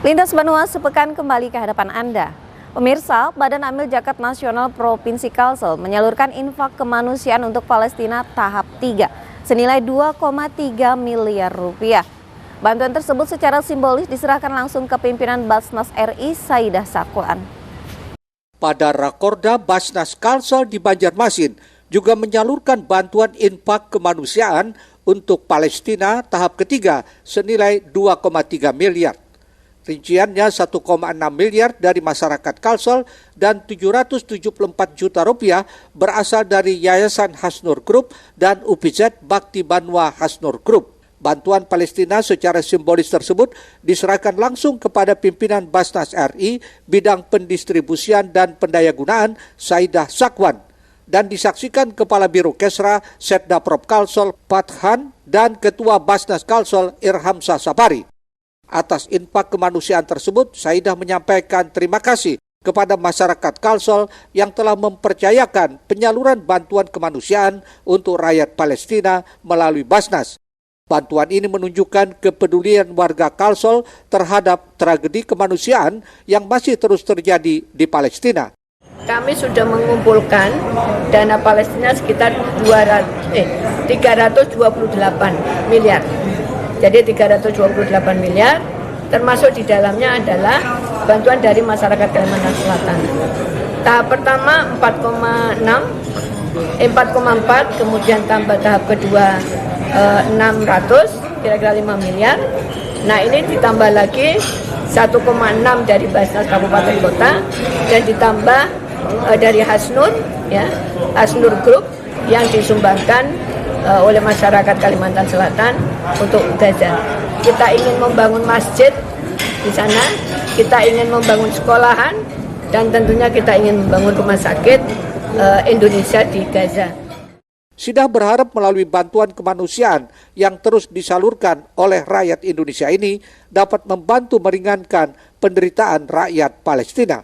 Lintas Banua sepekan kembali ke hadapan Anda. Pemirsa, Badan Amil Zakat Nasional Provinsi Kalsel menyalurkan infak kemanusiaan untuk Palestina tahap 3 senilai 2,3 miliar rupiah. Bantuan tersebut secara simbolis diserahkan langsung ke pimpinan Basnas RI Saidah Sakwan. Pada Rakorda Basnas Kalsel di Banjarmasin juga menyalurkan bantuan infak kemanusiaan untuk Palestina tahap ketiga senilai 2,3 miliar. Rinciannya 1,6 miliar dari masyarakat Kalsel dan 774 juta rupiah berasal dari Yayasan Hasnur Group dan UPZ Bakti Banua Hasnur Group. Bantuan Palestina secara simbolis tersebut diserahkan langsung kepada pimpinan Basnas RI bidang pendistribusian dan pendayagunaan Saidah Sakwan dan disaksikan Kepala Biro Kesra Setda Prop Kalsel Pathan dan Ketua Basnas Kalsel Irhamsa Sapari. Atas infak kemanusiaan tersebut, Saidah menyampaikan terima kasih kepada masyarakat Kalsel yang telah mempercayakan penyaluran bantuan kemanusiaan untuk rakyat Palestina melalui Basnas. Bantuan ini menunjukkan kepedulian warga Kalsel terhadap tragedi kemanusiaan yang masih terus terjadi di Palestina. Kami sudah mengumpulkan dana Palestina sekitar 328 miliar. Jadi 328 miliar, termasuk di dalamnya adalah bantuan dari masyarakat Kalimantan Selatan. Tahap pertama 4,4, kemudian tambah tahap kedua 600, kira-kira 5 miliar. Nah ini ditambah lagi 1,6 dari Basnas Kabupaten Kota dan ditambah dari Hasnur, ya, Hasnur Group yang disumbangkan oleh masyarakat Kalimantan Selatan untuk Gaza. Kita ingin membangun masjid di sana, kita ingin membangun sekolahan, dan tentunya kita ingin membangun rumah sakit Indonesia di Gaza. Saidah berharap melalui bantuan kemanusiaan yang terus disalurkan oleh rakyat Indonesia ini dapat membantu meringankan penderitaan rakyat Palestina.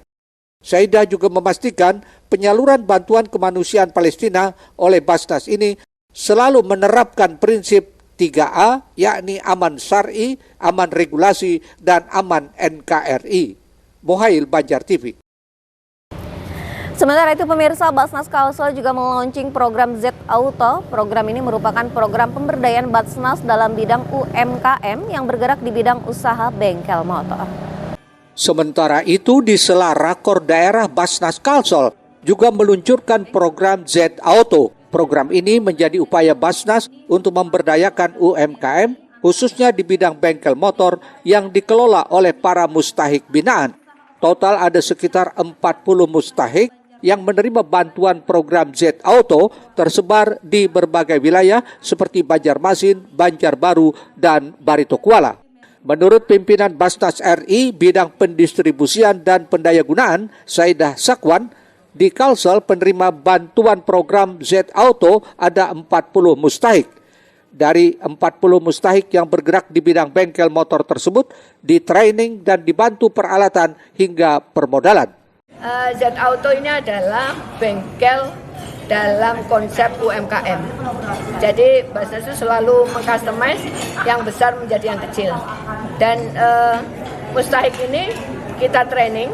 Saidah juga memastikan penyaluran bantuan kemanusiaan Palestina oleh Basnas ini selalu menerapkan prinsip 3A, yakni aman syar'i, aman regulasi, dan aman NKRI. Mohail, Banjar TV. Sementara itu pemirsa, Basnas Kalsel juga meluncing program Z Auto. Program ini merupakan program pemberdayaan Basnas dalam bidang UMKM yang bergerak di bidang usaha bengkel motor. Sementara itu di sela Rakor Daerah Basnas Kalsel juga meluncurkan program Z Auto. Program ini menjadi upaya Basnas untuk memberdayakan UMKM khususnya di bidang bengkel motor yang dikelola oleh para mustahik binaan. Total ada sekitar 40 mustahik yang menerima bantuan program Z Auto tersebar di berbagai wilayah seperti Banjarmasin, Banjarbaru, dan Barito Kuala. Menurut pimpinan Basnas RI bidang pendistribusian dan pendayagunaan Saidah Sakwan, di Kalsel penerima bantuan program Z Auto ada 40 mustahik. Dari 40 mustahik yang bergerak di bidang bengkel motor tersebut, di-training dan dibantu peralatan hingga permodalan. Z Auto ini adalah bengkel dalam konsep UMKM. Jadi Basnas itu selalu mengcustomize yang besar menjadi yang kecil. Dan mustahik ini kita training,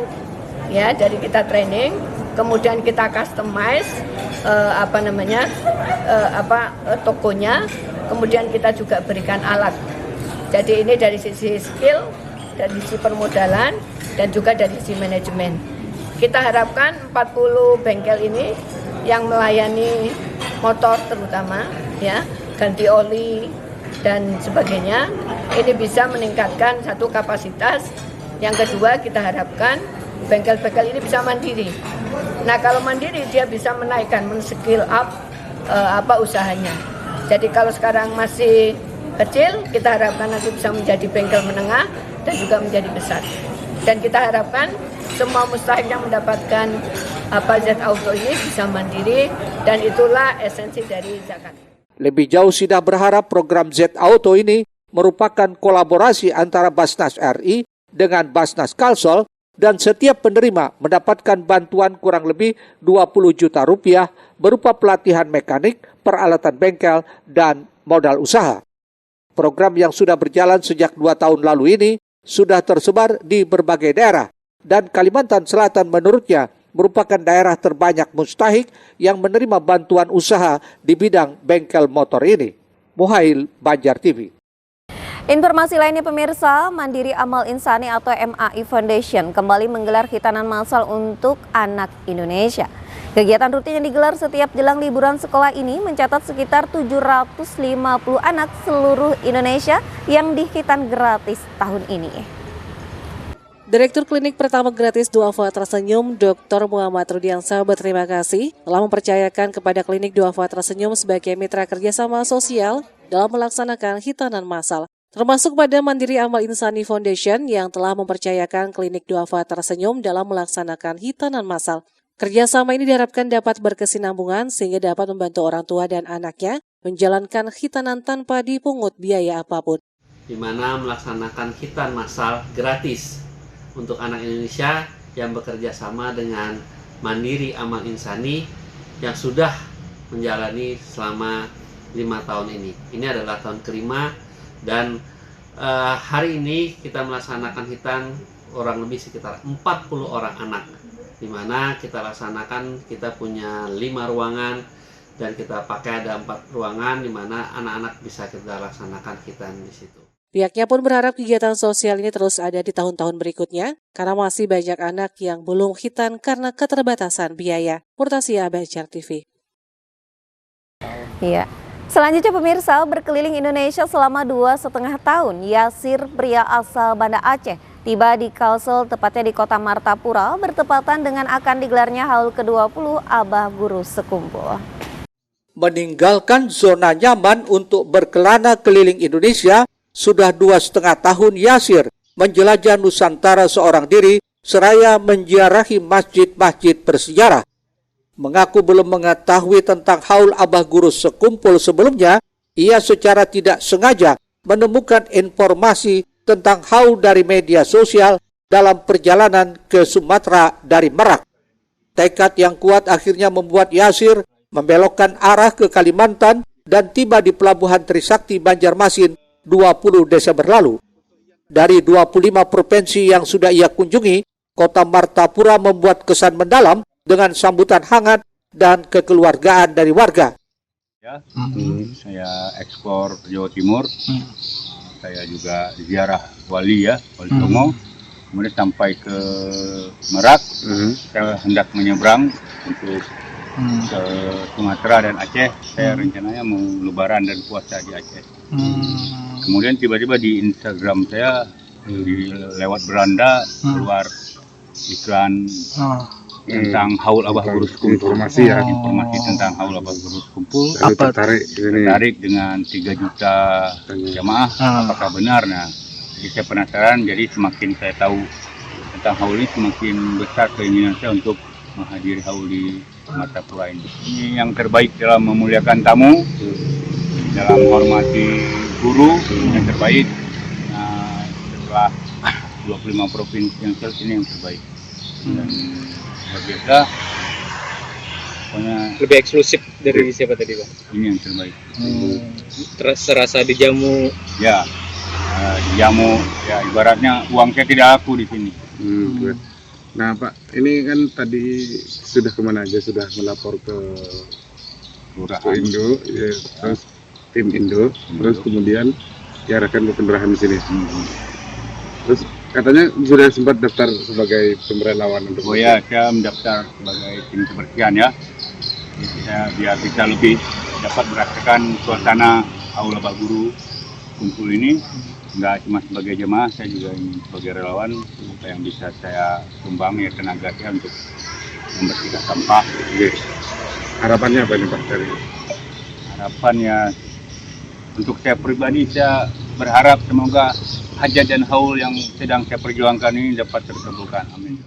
ya, dari kita training, kemudian kita customize tokonya, kemudian kita juga berikan alat. Jadi ini dari sisi skill, dari sisi permodalan, dan juga dari sisi manajemen. Kita harapkan 40 bengkel ini yang melayani motor terutama, ya, ganti oli dan sebagainya, ini bisa meningkatkan satu kapasitas. Yang kedua, kita harapkan bengkel-bengkel ini bisa mandiri. Nah, kalau mandiri dia bisa menaikkan, men-skill up usahanya. Jadi kalau sekarang masih kecil, kita harapkan nanti bisa menjadi bengkel menengah dan juga menjadi besar. Dan kita harapkan semua mustahik yang mendapatkan Z Auto ini bisa mandiri, dan itulah esensi dari zakat. Lebih jauh, Saidah berharap program Z Auto ini merupakan kolaborasi antara Basnas RI dengan Basnas Kalsel, dan setiap penerima mendapatkan bantuan kurang lebih 20 juta rupiah berupa pelatihan mekanik, peralatan bengkel, dan modal usaha. Program yang sudah berjalan sejak 2 tahun lalu ini sudah tersebar di berbagai daerah. Dan Kalimantan Selatan menurutnya merupakan daerah terbanyak mustahik yang menerima bantuan usaha di bidang bengkel motor ini. Muhail, Banjar TV. Informasi lainnya pemirsa, Mandiri Amal Insani atau MAI Foundation kembali menggelar hitanan massal untuk anak Indonesia. Kegiatan rutin yang digelar setiap jelang liburan sekolah ini mencatat sekitar 750 anak seluruh Indonesia yang dihitan gratis tahun ini. Direktur Klinik Pertama Gratis Duafa Tersenyum, Dr. Muhammad Rudiansyah berterima kasih telah mempercayakan kepada Klinik Duafa Tersenyum sebagai mitra kerjasama sosial dalam melaksanakan hitanan massal. Termasuk pada Mandiri Amal Insani Foundation yang telah mempercayakan Klinik Duafa Tersenyum dalam melaksanakan hitanan massal. Kerjasama ini diharapkan dapat berkesinambungan sehingga dapat membantu orang tua dan anaknya menjalankan hitanan tanpa dipungut biaya apapun. Di mana melaksanakan hitan massal gratis untuk anak Indonesia yang bekerja sama dengan Mandiri Amal Insani yang sudah menjalani selama 5 tahun ini. Ini adalah tahun kelima. Dan hari ini kita melaksanakan hitan kurang lebih sekitar 40 orang anak, di mana kita laksanakan, kita punya 5 ruangan dan kita pakai ada 4 ruangan di mana anak-anak bisa kita laksanakan hitan di situ. Pihaknya pun berharap kegiatan sosial ini terus ada di tahun-tahun berikutnya karena masih banyak anak yang belum hitan karena keterbatasan biaya. Murtasia, Banjar TV. Iya. Selanjutnya pemirsa, berkeliling Indonesia selama 2,5 tahun, Yasir, pria asal Banda Aceh, tiba di Kalsel, tepatnya di kota Martapura, bertepatan dengan akan digelarnya HAUL ke-20 Abah Guru Sekumpul. Meninggalkan zona nyaman untuk berkelana keliling Indonesia, sudah 2,5 tahun Yasir menjelajah Nusantara seorang diri seraya menziarahi masjid-masjid bersejarah. Mengaku belum mengetahui tentang HAUL Abah Guru Sekumpul sebelumnya, ia secara tidak sengaja menemukan informasi tentang HAUL dari media sosial dalam perjalanan ke Sumatera dari Merak. Tekad yang kuat akhirnya membuat Yasir membelokkan arah ke Kalimantan dan tiba di Pelabuhan Trisakti Banjarmasin 20 Desember lalu. Dari 25 provinsi yang sudah ia kunjungi, kota Martapura membuat kesan mendalam dengan sambutan hangat dan kekeluargaan dari warga. Ya, saya ekspor Jawa Timur, saya juga ziarah Wali Songo, kemudian sampai ke Merak, saya hendak menyeberang untuk ke Sumatera dan Aceh. Saya rencananya mau lebaran dan puasa di Aceh. Kemudian tiba-tiba di Instagram saya lewat beranda keluar iklan tentang HAUL Abah Guru Sekumpul. Informasi tentang HAUL Abah Guru Sekumpul. Apa tertarik dengan 3 juta jamaah? Apakah benar? Nah, jadi saya penasaran. Jadi semakin saya tahu tentang HAUL ini, semakin besar keinginan saya untuk menghadiri HAUL di Martapura ini. Ini yang terbaik dalam memuliakan tamu, dalam menghormati guru yang terbaik. Nah, setelah 25 provinsi yang ini yang terbaik. Dan luar biasa, pokoknya lebih eksklusif dari siapa tadi, Bang? Ini yang terbaik. Terus serasa dijamu. Ya, dijamu. Ya, ibaratnya uang saya tidak laku di sini. Nah, Pak, ini kan tadi sudah kemana aja, sudah melapor ke Indo, ya, terus tim Indo, terus kemudian diarahkan ke pendarahan di sini. Terus katanya sudah sempat daftar sebagai pemberelawan untuk ya, saya mendaftar sebagai tim kebersihan ya. Saya biar bisa lebih dapat merasakan suasana HAUL Abah Guru Sekumpul ini. Enggak cuma sebagai jemaah, saya juga ingin sebagai relawan apa yang bisa saya sumbang ya tenaga saya untuk membersihkan sampah. Harapannya apa nih Pak dari? Harapannya untuk saya pribadi, saya berharap semoga hajat dan haul yang sedang saya perjuangkan ini dapat terkabulkan. Amin.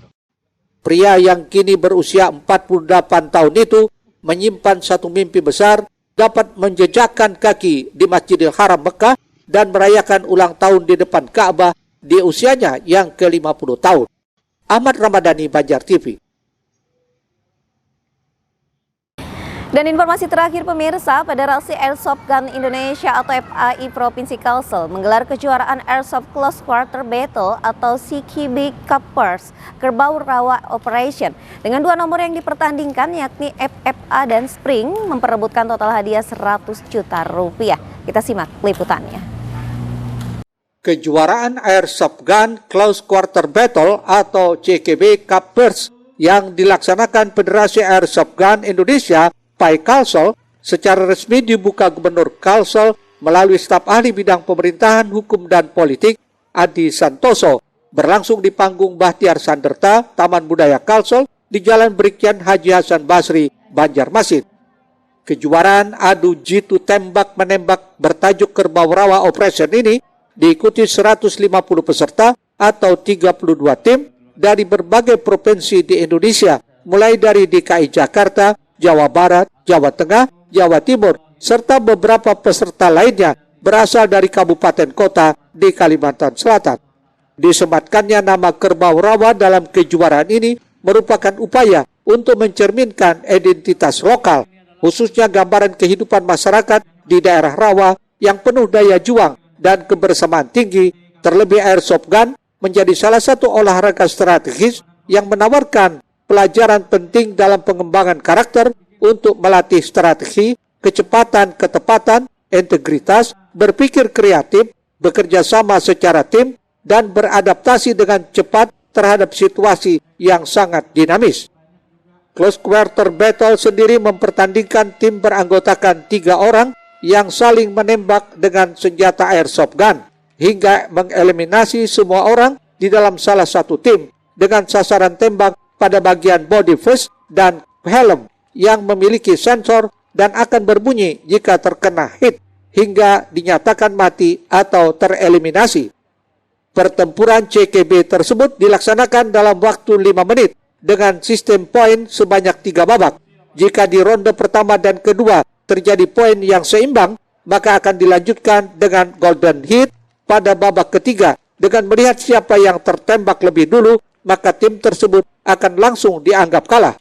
Pria yang kini berusia 48 tahun itu menyimpan satu mimpi besar, dapat menjejakkan kaki di Masjidil Haram Mekah dan merayakan ulang tahun di depan Ka'bah di usianya yang ke-50 tahun. Ahmad Ramadhani, Banjar TV. Dan informasi terakhir pemirsa, Federasi Airsoft Gun Indonesia atau FAI Provinsi Kalsel menggelar kejuaraan Airsoft Close Quarter Battle atau CQB Cuppers Kerbau Rawa Operation. Dengan 2 nomor yang dipertandingkan yakni FFA dan Spring memperebutkan total hadiah 100 juta rupiah. Kita simak liputannya. Kejuaraan Airsoft Gun Close Quarter Battle atau CQB Cuppers yang dilaksanakan Federasi Airsoft Gun Indonesia FAI Kalsel secara resmi dibuka Gubernur Kalsel melalui staf ahli bidang pemerintahan, hukum, dan politik Adi Santoso berlangsung di panggung Bahtiar Sanderta, Taman Budaya Kalsel di Jalan Brigjen Haji Hasan Basri, Banjarmasin. Kejuaraan adu jitu tembak-menembak bertajuk Kerbau Rawa Operation ini diikuti 150 peserta atau 32 tim dari berbagai provinsi di Indonesia, mulai dari DKI Jakarta, Jawa Barat, Jawa Tengah, Jawa Timur, serta beberapa peserta lainnya berasal dari kabupaten kota di Kalimantan Selatan. Disematkannya nama Kerbau Rawa dalam kejuaraan ini merupakan upaya untuk mencerminkan identitas lokal, khususnya gambaran kehidupan masyarakat di daerah rawa yang penuh daya juang dan kebersamaan tinggi. Terlebih Airsoft Gun menjadi salah satu olahraga strategis yang menawarkan pelajaran penting dalam pengembangan karakter untuk melatih strategi, kecepatan, ketepatan, integritas, berpikir kreatif, bekerja sama secara tim, dan beradaptasi dengan cepat terhadap situasi yang sangat dinamis. Close Quarter Battle sendiri mempertandingkan tim beranggotakan 3 orang yang saling menembak dengan senjata airsoft gun, hingga mengeliminasi semua orang di dalam salah satu tim dengan sasaran tembak pada bagian body vest dan helm yang memiliki sensor dan akan berbunyi jika terkena hit hingga dinyatakan mati atau tereliminasi. Pertempuran CQB tersebut dilaksanakan dalam waktu 5 menit dengan sistem poin sebanyak 3 babak. Jika di ronde pertama dan kedua terjadi poin yang seimbang, maka akan dilanjutkan dengan golden hit pada babak ketiga. Dengan melihat siapa yang tertembak lebih dulu, maka tim tersebut akan langsung dianggap kalah.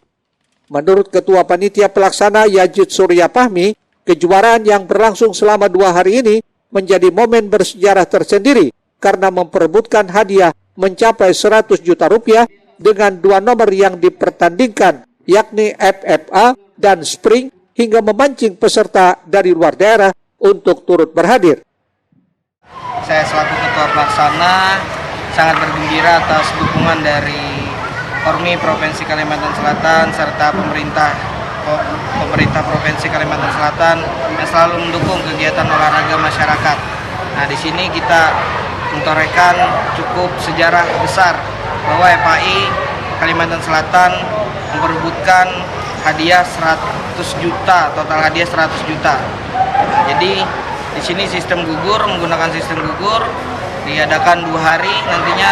Menurut Ketua Panitia Pelaksana Yazid Surya Fahmi, kejuaraan yang berlangsung selama 2 hari ini menjadi momen bersejarah tersendiri karena memperebutkan hadiah mencapai 100 juta rupiah dengan 2 nomor yang dipertandingkan, yakni FFA dan Spring, hingga memancing peserta dari luar daerah untuk turut berhadir. Saya selaku Ketua Pelaksana sangat bergembira atas dukungan dari Ormi Provinsi Kalimantan Selatan serta pemerintah Provinsi Kalimantan Selatan yang selalu mendukung kegiatan olahraga masyarakat. Nah, di sini kita mentorehkan cukup sejarah besar bahwa FAI Kalimantan Selatan memperebutkan hadiah 100 juta, total hadiah 100 juta. Jadi di sini menggunakan sistem gugur diadakan 2 hari, nantinya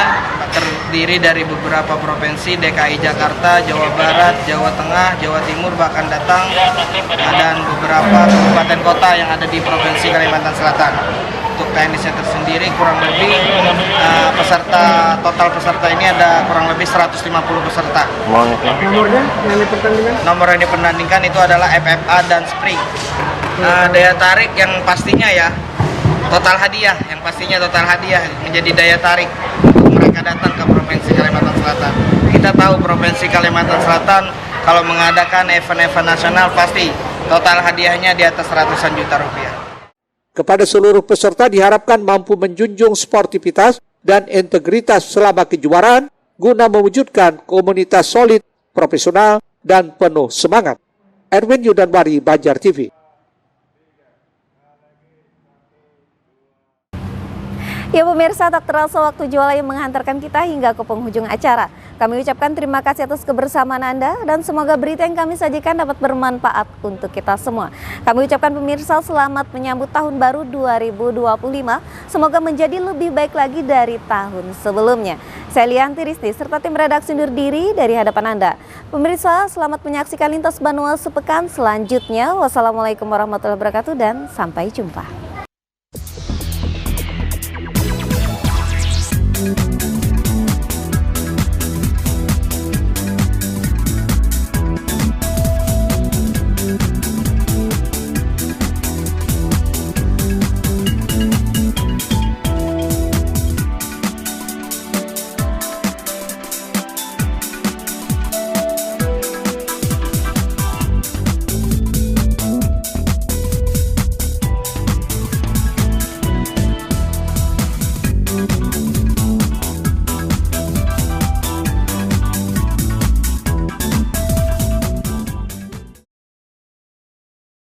terdiri dari beberapa provinsi, DKI Jakarta, Jawa Barat, Jawa Tengah, Jawa Timur bahkan datang, dan beberapa kabupaten kota yang ada di Provinsi Kalimantan Selatan. Untuk teknisnya tersendiri kurang lebih total peserta ini ada kurang lebih 150 peserta. Nomor yang dipertandingkan itu adalah FFA dan Spring. Daya tarik yang pastinya ya total hadiah menjadi daya tarik mereka datang ke Provinsi Kalimantan Selatan. Kita tahu Provinsi Kalimantan Selatan kalau mengadakan event-event nasional pasti total hadiahnya di atas ratusan juta rupiah. Kepada seluruh peserta diharapkan mampu menjunjung sportivitas dan integritas selama kejuaraan guna mewujudkan komunitas solid, profesional, dan penuh semangat. Erwin Yudanwari, Banjar TV. Ya pemirsa, tak terasa waktu jualan yang menghantarkan kita hingga ke penghujung acara. Kami ucapkan terima kasih atas kebersamaan Anda dan semoga berita yang kami sajikan dapat bermanfaat untuk kita semua. Kami ucapkan pemirsa selamat menyambut tahun baru 2025. Semoga menjadi lebih baik lagi dari tahun sebelumnya. Saya Lianti Risti serta tim redaksi undur diri dari hadapan Anda. Pemirsa, selamat menyaksikan Lintas Banua sepekan selanjutnya. Wassalamualaikum warahmatullahi wabarakatuh dan sampai jumpa.